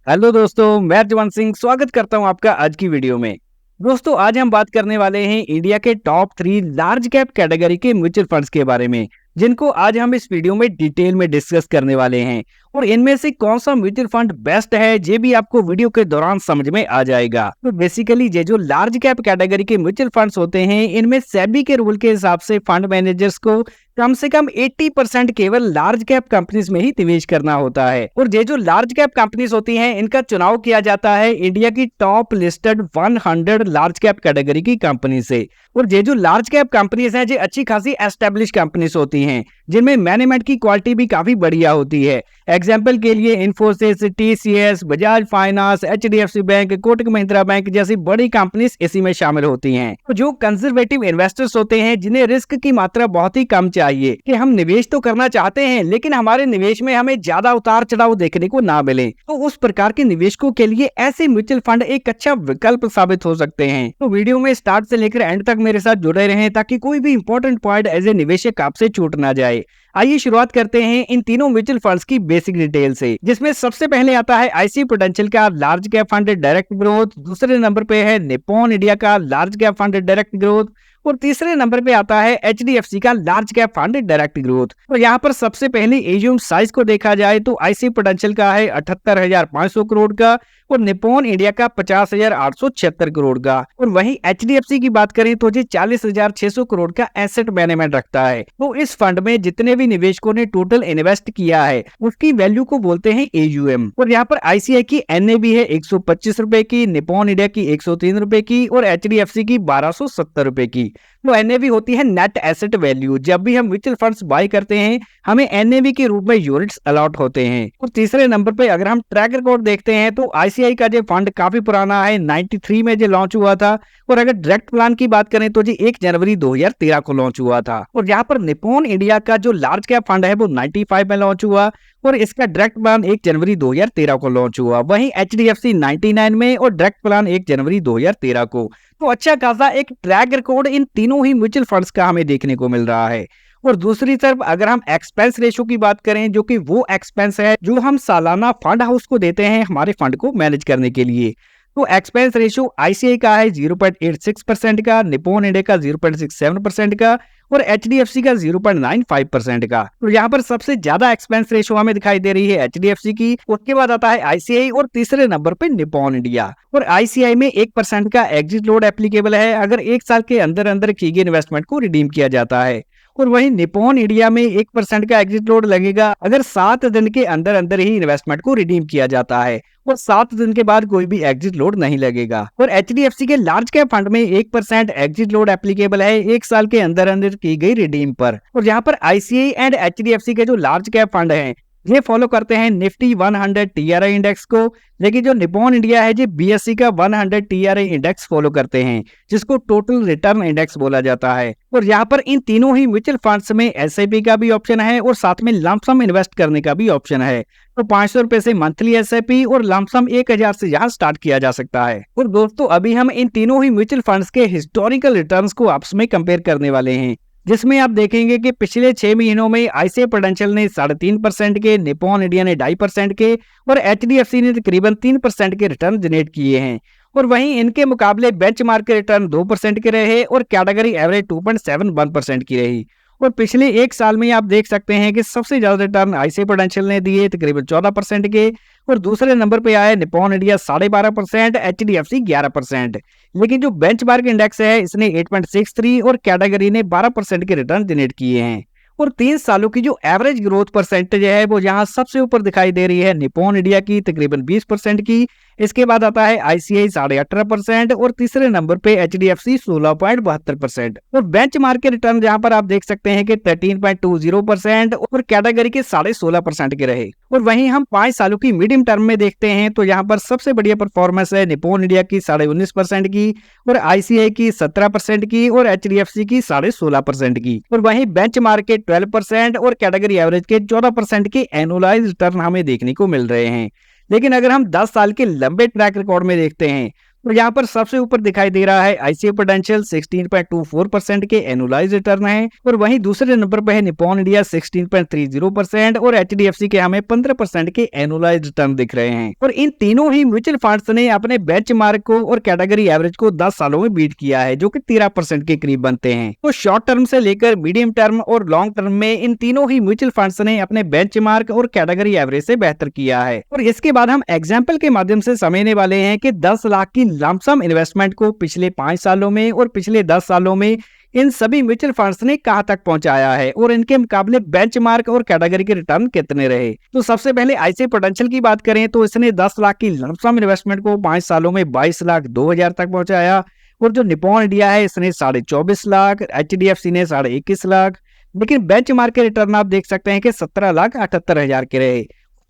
Hello दोस्तों, मैं जवान सिंह स्वागत करता हूं आपका आज की वीडियो में। दोस्तों, आज हम बात करने वाले हैं इंडिया के टॉप 3 लार्ज कैप कैटेगरी के म्यूचुअल फंड्स के बारे में, जिनको आज हम इस वीडियो में डिटेल में डिस्कस करने वाले हैं। और इनमें से कौन सा म्यूचुअल फंड बेस्ट है ये भी आपको वीडियो के दौरान समझ में आ जाएगा। तो बेसिकली ये जो लार्ज कैप कैटेगरी के म्यूचुअल फंड्स होते हैं, इनमें सेबी के रूल के हिसाब से फंड मैनेजर्स को कम से कम 80% केवल लार्ज कैप कंपनीज में ही निवेश करना होता है। और ये जो लार्ज कैप कंपनीज होती हैं, इनका चुनाव किया जाता है इंडिया की top listed 100 large cap category की कंपनी से। और ये जो लार्ज कैप कंपनीज हैं, ये अच्छी खासी एस्टेब्लिश कंपनीज होती हैं, जिनमें मैनेजमेंट की क्वालिटी भी काफी बढ़िया होती है। एग्जाम्पल के लिए Infosys, TCS, Bajaj finance, HDFC bank, Kotak Mahindra bank जैसी बड़ी कंपनीज इसी में शामिल होती हैं। तो जो कंजर्वेटिव इन्वेस्टर्स होते हैं, जिन्हें रिस्क की मात्रा बहुत ही कम चाहिए, कि हम निवेश तो करना चाहते हैं लेकिन हमारे निवेश में हमें ज्यादा उतार चढ़ाव देखने को ना मिले, तो उस प्रकार के निवेशकों के लिए ऐसे म्यूचुअल फंड एक अच्छा विकल्प साबित हो सकते हैं। तो वीडियो में स्टार्ट से लेकर एंड तक मेरे साथ जुड़े रहें, ताकि कोई भी इंपॉर्टेंट पॉइंट एज ए निवेशक आपसे छूट ना जाए। आइए शुरुआत करते हैं इन तीनों म्यूचुअल फंड्स की बेसिक डिटेल से, जिसमें सबसे पहले आता है आईसी प्रूडेंशियल का large cap fund direct growth, दूसरे नंबर पे है निप्पॉन इंडिया का large cap fund direct growth, और तीसरे नंबर पे आता है एचडीएफसी का large cap fund direct growth. तो यहाँ पर सबसे पहले एयूएम साइज को देखा जाए तो आईसी प्रूडेंशियल का है 78,500 करोड़ का, और निप्पॉन इंडिया का 50,876 करोड़ का, और वहीं एचडीएफसी की बात करें तो ये 40,600 करोड़ का एसेट मैनेजमेंट रखता है। तो इस फंड में जितने भी निवेशकों ने टोटल इन्वेस्ट किया है, उसकी वैल्यू को बोलते हैं एयूएम। और यहाँ पर आईसीआई की एनएवी है 125 रुपए की, निप्पॉन इंडिया की 103 रुपए की, और एचडीएफसी की 1270 रुपए की। तो एनएवी होती है नेट एसेट वैल्यू। जब भी हम म्यूचुअल फंड्स बाय करते हैं, हमें एनएवी के रूप में यूनिट्स अलॉट होते हैं। और तीसरे नंबर पे अगर हम ट्रैक रिकॉर्ड देखते हैं तो आईसीआई का जो फंड काफी पुराना है, 93 में जो लॉन्च हुआ था। और अगर डायरेक्ट प्लान की बात करें तो जी 1 जनवरी 2013 को लॉन्च हुआ था। और यहाँ पर निप्पॉन इंडिया का जो लार्ज कैप फंड है वो 95 में लॉन्च हुआ, और इसका डायरेक्ट प्लान 1 जनवरी 2013 को लॉन्च हुआ। वहीं एचडीएफसी 99 में, और डायरेक्ट प्लान 1 जनवरी 2013 को। तो अच्छा खासा एक ट्रैक रिकॉर्ड इन तीनों ही म्यूचुअल फंड्स का हमें देखने को मिल रहा है। और दूसरी तरफ अगर हम एक्सपेंस रेशो की बात करें, जो कि वो एक्सपेंस है जो हम सालाना फंड हाउस को देते हैं हमारे फंड को मैनेज करने के लिए, तो एक्सपेंस रेशो आईसीआई का है 0.86% का, निप्पॉन इंडिया का 0.67% का, और एचडीएफसी का 0.95% का। तो यहाँ पर सबसे ज्यादा एक्सपेंस रेशो हमें दिखाई दे रही है एचडीएफसी की, उसके बाद आता है आईसीआई, और तीसरे नंबर पे निप्पॉन इंडिया। और आईसीआई में 1% का एग्जिट लोड एप्लीकेबल है अगर 1 साल के अंदर अंदर की गई इन्वेस्टमेंट को रिडीम किया जाता है। और वहीं निप्पॉन इंडिया में 1% का एग्जिट लोड लगेगा अगर 7 दिन के अंदर अंदर ही इन्वेस्टमेंट को रिडीम किया जाता है, और 7 दिन के बाद कोई भी एग्जिट लोड नहीं लगेगा। और एचडीएफसी के लार्ज कैप फंड में 1% एग्जिट लोड एप्लीकेबल है 1 साल के अंदर अंदर की गई रिडीम पर। और यहाँ पर आईसीआई एंड एचडीएफसी के जो लार्ज कैप फंड हैं, ये फॉलो करते हैं निफ्टी 100 टीआरआई इंडेक्स को, लेकिन जो निप्पॉन इंडिया है ये बीएसई का 100 टीआरआई इंडेक्स फॉलो करते हैं, जिसको टोटल रिटर्न इंडेक्स बोला जाता है। और यहाँ पर इन तीनों ही म्यूचुअल फंड्स में एसआईपी का भी ऑप्शन है, और साथ में लंप सम इन्वेस्ट करने का भी ऑप्शन है। तो 500 रुपए से मंथली एसआईपी और लंप सम 1000 से यहाँ स्टार्ट किया जा सकता है। और दोस्तों, अभी हम इन तीनों ही म्यूचुअल फंड्स के हिस्टोरिकल रिटर्न्स को आपस में कंपेयर करने वाले हैं, जिसमें आप देखेंगे कि पिछले 6 महीनों में आईसीआई प्रूडेंशियल ने 3.5% के, निप्पॉन इंडिया ने 2.5% के, और एचडीएफसी ने तकरीबन 3% के रिटर्न जनरेट किए हैं। और वहीं इनके मुकाबले बेंचमार्क के रिटर्न 2% के रहे, और कैटेगरी एवरेज 2.71% की रही। और पिछले 1 साल में आप देख सकते हैं कि सबसे ज्यादा रिटर्न आईसीआई प्रूडेंशियल ने दिए तकरीबन 14% के, और दूसरे नंबर पे आया निप्पॉन इंडिया 12.5%, एचडीएफसी 11%। लेकिन जो बेंचमार्क इंडेक्स है इसने 8.63 और कैटेगरी ने 12% के रिटर्न जनरेट किए हैं। और 3 सालों की जो एवरेज ग्रोथ परसेंटेज है वो यहाँ सबसे ऊपर दिखाई दे रही है निप्पॉन इंडिया की तकरीबन 20% की, इसके बाद आता है आईसीआई 18.5%, और तीसरे नंबर पे एचडीएफसी 16.72%। और बेंचमार्क के रिटर्न जहां पर आप देख सकते हैं कि 13.20% और कैटेगरी के 16.5% के रहे। और वहीं हम 5 सालों की मीडियम टर्म में देखते हैं तो यहाँ पर सबसे बढ़िया परफॉर्मेंस है निप्पॉन इंडिया की 19.5% की, और आईसीआई की 17% की, और एचडीएफसी की 16.5% की। और वहीं बेंचमार्क के 12% और कैटेगरी एवरेज के 14% के एनुअलाइज रिटर्न हमें देखने को मिल रहे हैं। लेकिन अगर हम 10 साल के लंबे ट्रैक रिकॉर्ड में देखते हैं तो यहाँ पर सबसे ऊपर दिखाई दे रहा है आईसीआई प्रूडेंशियल 16.24% के एनुअलाइज रिटर्न है, और वहीं दूसरे नंबर पर है निप्पॉन इंडिया 16.30% और एचडीएफसी के हमें 15% के एनुअलाइज रिटर्न दिख रहे हैं। और इन तीनों ही म्यूचुअल फंड्स ने अपने बेंचमार्क को और कैटेगरी एवरेज को 10 सालों में बीट किया है, जो कि 13% के करीब बनते हैं। तो शॉर्ट टर्म से लेकर मीडियम टर्म और लॉन्ग टर्म में इन तीनों ही म्यूचुअल फंड्स ने अपने बेंचमार्क और कैटेगरी एवरेज से बेहतर किया है। और इसके बाद हम एग्जाम्पल के माध्यम से समझने वाले हैं कि 10 लाख की लमसम इन्वेस्टमेंट को पिछले 5 सालों में और पिछले 10 सालों में इन सभी म्यूचुअल फंड्स ने कहां तक पहुंचाया है और इनके मुकाबले बेंचमार्क और कैटेगरी के रिटर्न कितने रहे। तो सबसे पहले आईसीआई प्रूडेंशियल की बात करें तो इसने 10 लाख की लमसम इन्वेस्टमेंट को 5 सालों में 22,02,000 तक पहुंचाया, और जो निप्पॉन इंडिया है इसने 24,50,000, एचडीएफसी ने 21,50,000, लेकिन बेंचमार्क के रिटर्न आप देख सकते हैं कि 17,78,000 के रहे।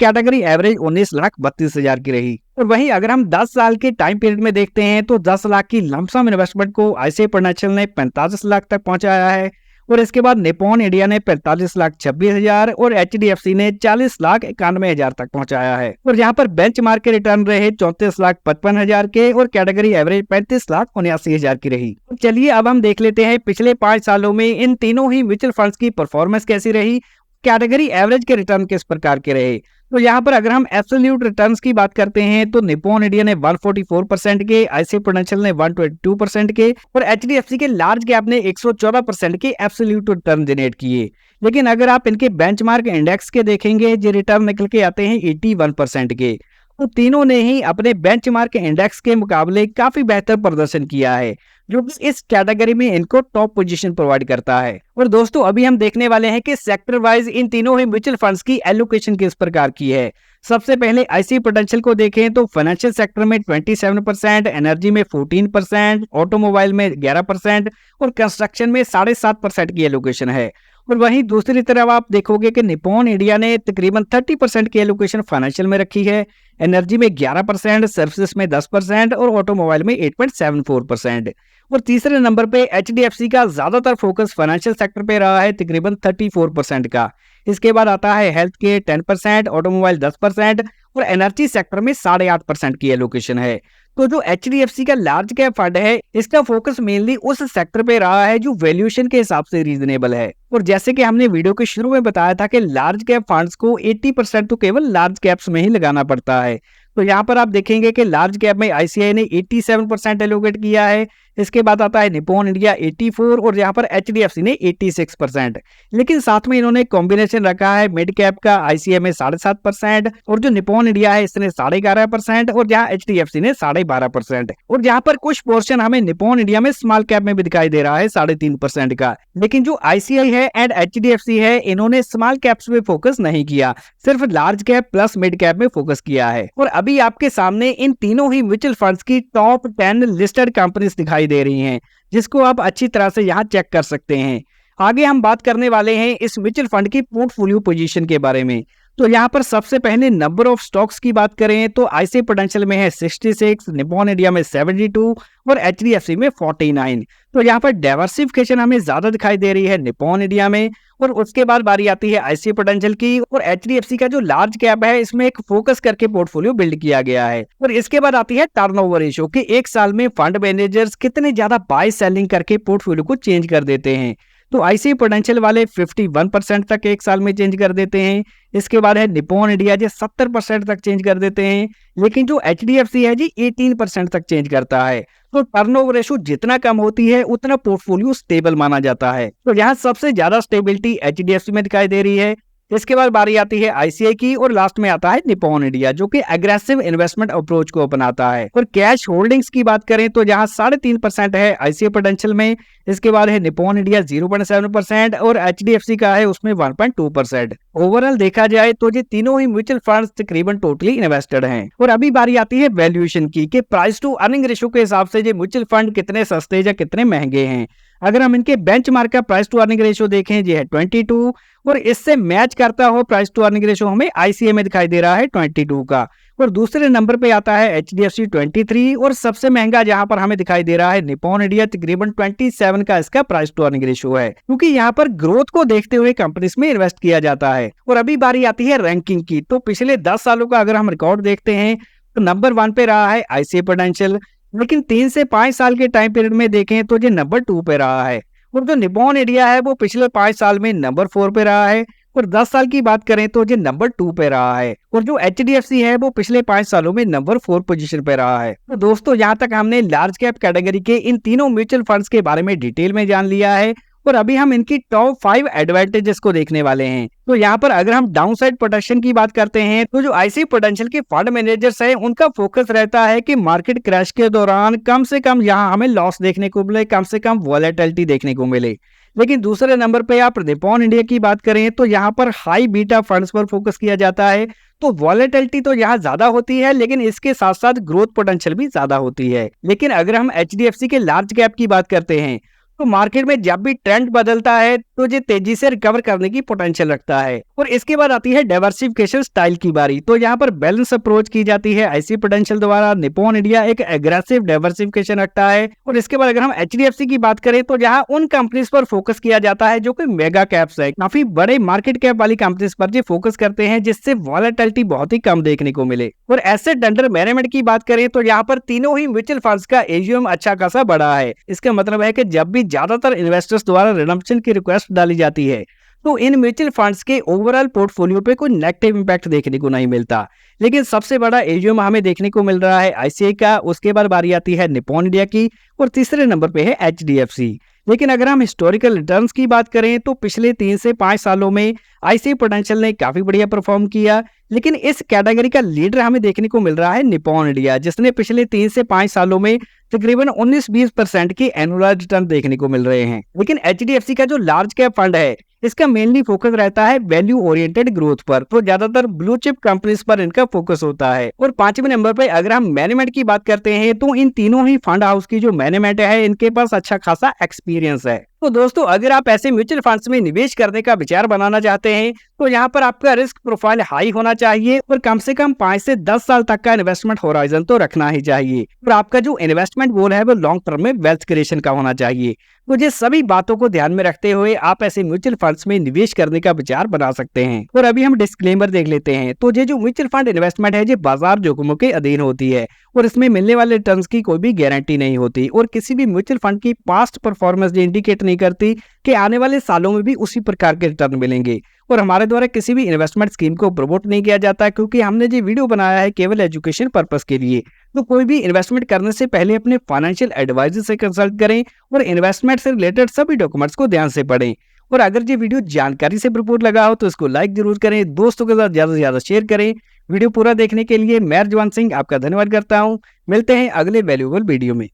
कैटेगरी एवरेज 19,32,000 की रही। और वहीं अगर हम 10 साल के टाइम पीरियड में देखते हैं तो 10 लाख की लमसम इन्वेस्टमेंट को आईसीआई प्रूडेंशियल ने 45 लाख तक पहुंचाया है, और इसके बाद निप्पॉन इंडिया ने 45,26,000 और एचडीएफसी ने 40,91,000 तक पहुंचाया है। और यहाँ पर बेंचमार्क के रिटर्न रहे 34,55,000 के और कैटेगरी एवरेज 35,79,000 की रही। तो चलिए अब हम देख लेते हैं पिछले 5 सालों में इन तीनों ही म्यूचुअल फंड्स की परफॉर्मेंस कैसी रही, कैटेगरी एवरेज के रिटर्न किस प्रकार के रहे। तो यहाँ पर अगर हम एब्सोल्यूट रिटर्न्स की बात करते हैं तो निप्पॉन इंडिया ने 144% के, आईसीआई प्रूडेंशियल ने 122% के और एचडीएफसी के लार्ज कैप ने 114% के एब्सोल्यूट रिटर्न जनरेट किए। लेकिन अगर आप इनके बेंचमार्क इंडेक्स के देखेंगे जो रिटर्न निकल के आते हैं 81% के, तो तीनों ने ही अपने बेंचमार्क इंडेक्स के मुकाबले काफी बेहतर प्रदर्शन किया है, जो इस कैटेगरी में इनको टॉप पोजीशन प्रोवाइड करता है। और दोस्तों अभी हम देखने वाले हैं कि सेक्टर वाइज इन तीनों ही म्यूचुअल फंड्स की एलोकेशन किस प्रकार की है। सबसे पहले आईसीआई प्रूडेंशियल को देखें तो फाइनेंशियल सेक्टर में 27%, एनर्जी में 14%, ऑटोमोबाइल में 11% और कंस्ट्रक्शन में 7.5% की एलोकेशन है। और वहीं दूसरी तरफ आप देखोगे कि निप्पॉन इंडिया ने तकरीबन 30% की एलोकेशन फाइनेंशियल में रखी है, एनर्जी में 11%, सर्विसेज में 10% और ऑटोमोबाइल में 8.74%। और तीसरे नंबर पे एचडीएफसी का ज्यादातर फोकस फाइनेंशियल सेक्टर पे रहा है, तकरीबन 34% का। इसके बाद आता है हेल्थ के 10%, ऑटोमोबाइल 10% और एनर्जी सेक्टर में 8.5% की एलोकेशन है। तो जो एचडीएफसी का लार्ज कैप फंड है इसका फोकस मेनली उस सेक्टर पे रहा है जो वैल्यूएशन के हिसाब से रीजनेबल है। और जैसे कि हमने वीडियो के शुरू में बताया था कि लार्ज कैप फंड्स को 80% तो केवल लार्ज कैप्स में ही लगाना पड़ता है। तो यहाँ पर आप देखेंगे कि लार्ज कैप में आईसीआई ने 87% एलोकेट किया है, इसके बाद आता है निप्पॉन इंडिया 84 और यहाँ पर एचडीएफसी ने 86%। लेकिन साथ में इन्होंने कॉम्बिनेशन रखा है मिड कैप का, आईसीआई में 7.5% और जो निप्पॉन इंडिया है इसने 11.5% और जहाँ एचडीएफसी ने 12.5%। और यहाँ पर कुछ पोर्शन हमें निप्पॉन इंडिया में स्मॉल कैप में भी दिखाई दे रहा है 3.5% का। लेकिन जो आईसीआई है एंड एचडीएफसी है इन्होंने स्मॉल कैप्स पे फोकस नहीं किया, सिर्फ large cap plus mid cap में फोकस किया है। और अभी आपके सामने इन तीनों ही म्यूचुअल फंड्स की टॉप 10 लिस्टेड कंपनीज दिखाई दे रही हैं, जिसको आप अच्छी तरह से यहाँ चेक कर सकते हैं। आगे हम बात करने वाले हैं इस म्यूचुअल फंड की पोर्टफोलियो पोजीशन के बारे में। तो यहाँ पर सबसे पहले नंबर ऑफ स्टॉक्स की बात करें तो आईसीआई प्रूडेंशियल में है 66, निप्पॉन इंडिया में 72 और एचडीएफसी में 49। तो यहाँ पर डाइवर्सिफिकेशन हमें ज्यादा दिखाई दे रही है निप्पॉन इंडिया में। और उसके बाद बारी आती है आईसीआई प्रूडेंशियल की, और एचडीएफसी का जो लार्ज कैप है इसमें एक फोकस करके पोर्टफोलियो बिल्ड किया गया है। और इसके बाद आती है टर्नओवर रेशियो कि एक साल में फंड मैनेजर्स कितने ज्यादा बाय सेलिंग करके पोर्टफोलियो को चेंज कर देते हैं। तो आईसीआई प्रूडेंशियल वाले 51% तक एक साल में चेंज कर देते हैं। इसके बाद है निप्पॉन इंडिया जो 70% तक चेंज कर देते हैं, लेकिन जो एचडीएफसी है जी 18% तक चेंज करता है। तो टर्नओवर रेशियो जितना कम होती है उतना पोर्टफोलियो स्टेबल माना जाता है। तो यहाँ सबसे ज्यादा स्टेबिलिटी एचडीएफसी में दिखाई दे रही है। इसके बाद बारी आती है आईसीआई की और लास्ट में आता है निप्पॉन इंडिया जो कि एग्रेसिव इन्वेस्टमेंट अप्रोच को अपनाता है। और कैश होल्डिंग्स की बात करें तो जहां 3.5% है आईसीआई प्रूडेंशियल में, इसके बाद है निप्पॉन इंडिया 0.7% और एचडीएफसी का है उसमें 1.2%। ओवरऑल देखा जाए तो ये तीनों ही म्यूचुअल फंड्स तकरीबन टोटली इन्वेस्टेड हैं। और अभी बारी आती है वैल्यूएशन की कि प्राइस टू अर्निंग रेशियो के हिसाब से ये म्यूचुअल फंड कितने सस्ते या कितने महंगे हैं। अगर हम इनके बेंचमार्क का प्राइस टू अर्निंग रेशियो देखें ये है 22 और इससे मैच करता हो प्राइस टू अर्निंग रेशियो हमें आईसीआई में दिखाई दे रहा है 22 का। और दूसरे नंबर पे आता है एचडीएफसी 23 और सबसे महंगा जहां पर हमें दिखाई दे रहा है निप्पॉन इंडिया तकरीबन 27 का इसका प्राइस टू अर्निंग रेशियो है, क्योंकि यहाँ पर ग्रोथ को देखते हुए कंपनीज में इन्वेस्ट किया जाता है। और अभी बारी आती है रैंकिंग की। तो पिछले 10 सालों का अगर हम रिकॉर्ड देखते हैं तो नंबर 1 पे रहा है आईसीआई प्रूडेंशियल, लेकिन 3 से 5 साल के टाइम पीरियड में देखें तो ये नंबर 2 पे रहा है। और जो निप्पॉन इंडिया है वो पिछले 5 साल में नंबर 4 पे रहा है। और 10 साल की बात करें तो ये नंबर 2 पे रहा है। और जो HDFC है वो पिछले 5 सालों में नंबर 4 पोजीशन पे रहा है। तो दोस्तों, यहाँ तक हमने लार्ज कैप कैटेगरी के इन तीनों म्यूचुअल फंड्स के बारे में डिटेल में जान लिया है। और अभी हम इनकी टॉप 5 एडवांटेजेस को देखने वाले हैं। तो यहाँ पर अगर हम डाउनसाइड प्रोटेक्शन की बात करते हैं तो जो IC पोटेंशियल के फंड मैनेजर्स हैं उनका फोकस रहता है कि मार्केट क्रैश के दौरान कम से कम यहाँ हमें लॉस देखने को मिले, कम से कम वॉलेटिलिटी देखने को मिले। लेकिन दूसरे नंबर पे आप निप्पॉन इंडिया की बात करें तो यहाँ पर हाई बीटा फंड्स पर फोकस किया जाता है। तो वॉलेटिलिटी तो यहाँ ज्यादा होती है, लेकिन इसके साथ साथ ग्रोथ पोटेंशियल भी ज्यादा होती है। लेकिन अगर हम HDFC के लार्ज कैप की बात करते हैं तो मार्केट में जब भी ट्रेंड बदलता है तो ये तेजी से रिकवर करने की पोटेंशियल रखता है। और इसके बाद आती है डाइवर्सिफिकेशन स्टाइल की बारी। तो यहाँ पर बैलेंस अप्रोच की जाती है IC पोटेंशियल द्वारा। निप्पॉन इंडिया एक एग्रेसिव डाइवर्सिफिकेशन रखता है। और इसके बाद अगर हम HDFC की बात करें तो यहाँ उन कंपनीज पर फोकस किया जाता है जो कि मेगा कैप्स है, काफी बड़े मार्केट कैप वाली कंपनीज पर जो फोकस करते हैं, जिससे वॉलेटिलिटी बहुत ही कम देखने को मिले। और एसेट अंडर मैनेजमेंट की बात करें तो यहाँ पर तीनों ही म्यूचुअल फंड्स का AUM अच्छा खासा बड़ा है। इसका मतलब है कि जब भी ज्यादातर इन्वेस्टर्स द्वारा रिडम्पशन की रिक्वेस्ट डाली जाती है तो इन म्यूचुअल फंड्स के ओवरऑल पोर्टफोलियो पे कोई नेगेटिव इंपैक्ट देखने को नहीं मिलता। लेकिन सबसे बड़ा AUM हमें देखने को मिल रहा है ICICI का, उसके बाद बारी आती है निप्पॉन इंडिया की, और तीसरे नंबर पे है HDFC। लेकिन अगर हम हिस्टोरिकल रिटर्न्स की बात करें तो पिछले 3 से 5 सालों में IC पोटेंशियल ने काफी बढ़िया परफॉर्म किया। लेकिन इस कैटेगरी का लीडर हमें देखने को मिल रहा है निप्पॉन इंडिया, जिसने पिछले 3 से 5 सालों में तकरीबन 19-20% की एनुअल रिटर्न देखने को मिल रहे हैं। लेकिन HDFC का जो लार्ज कैप फंड है इसका मेनली फोकस रहता है वैल्यू ओरिएंटेड ग्रोथ पर। तो ज्यादातर ब्लू चिप कंपनीज पर इनका फोकस होता है। और 5वें नंबर पर अगर हम मैनेजमेंट की बात करते हैं तो इन तीनों ही फंड हाउस की जो मैनेजमेंट है इनके पास अच्छा खासा एक्सपीरियंस है। तो दोस्तों, अगर आप ऐसे म्यूचुअल फंड्स में निवेश करने का विचार बनाना चाहते हैं तो यहाँ पर आपका रिस्क प्रोफाइल हाई होना चाहिए और कम से कम 5 से 10 साल तक का इन्वेस्टमेंट होराइजन तो रखना ही चाहिए। और आपका जो इन्वेस्टमेंट गोल है वो लॉन्ग टर्म में वेल्थ क्रिएशन का होना चाहिए। तो ये सभी बातों को ध्यान में रखते हुए आप ऐसे म्यूचुअल फंड्स में निवेश करने का विचार बना सकते हैं। और अभी हम डिस्क्लेमर देख लेते हैं। तो ये जो म्यूचुअल फंड इन्वेस्टमेंट है ये बाजार जोखिमों के अधीन होती है और इसमें मिलने वाले रिटर्न्स की कोई भी गारंटी नहीं होती। और किसी भी म्यूचुअल फंड की पास्ट परफॉर्मेंस इंडिकेट नहीं करती कि आने वाले सालों में भी उसी प्रकार के रिटर्न मिलेंगे। और हमारे द्वारा किसी भी इन्वेस्टमेंट स्कीम को प्रमोट नहीं किया जाता, क्योंकि हमने ये वीडियो बनाया है केवल एजुकेशन पर्पस के लिए। तो कोई भी इन्वेस्टमेंट करने से पहले अपने फाइनेंशियल एडवाइजर से कंसल्ट करें और इन्वेस्टमेंट से रिलेटेड सभी डॉक्यूमेंट्स को ध्यान से पढ़ें। और अगर ये वीडियो जानकारी से भरपूर लगा हो तो इसको लाइक जरूर करें, दोस्तों के साथ ज्यादा से ज्यादा शेयर करें। वीडियो पूरा देखने के लिए मैं रिजवान सिंह आपका धन्यवाद करता हूँ। मिलते हैं अगले वैल्यूएबल वीडियो में।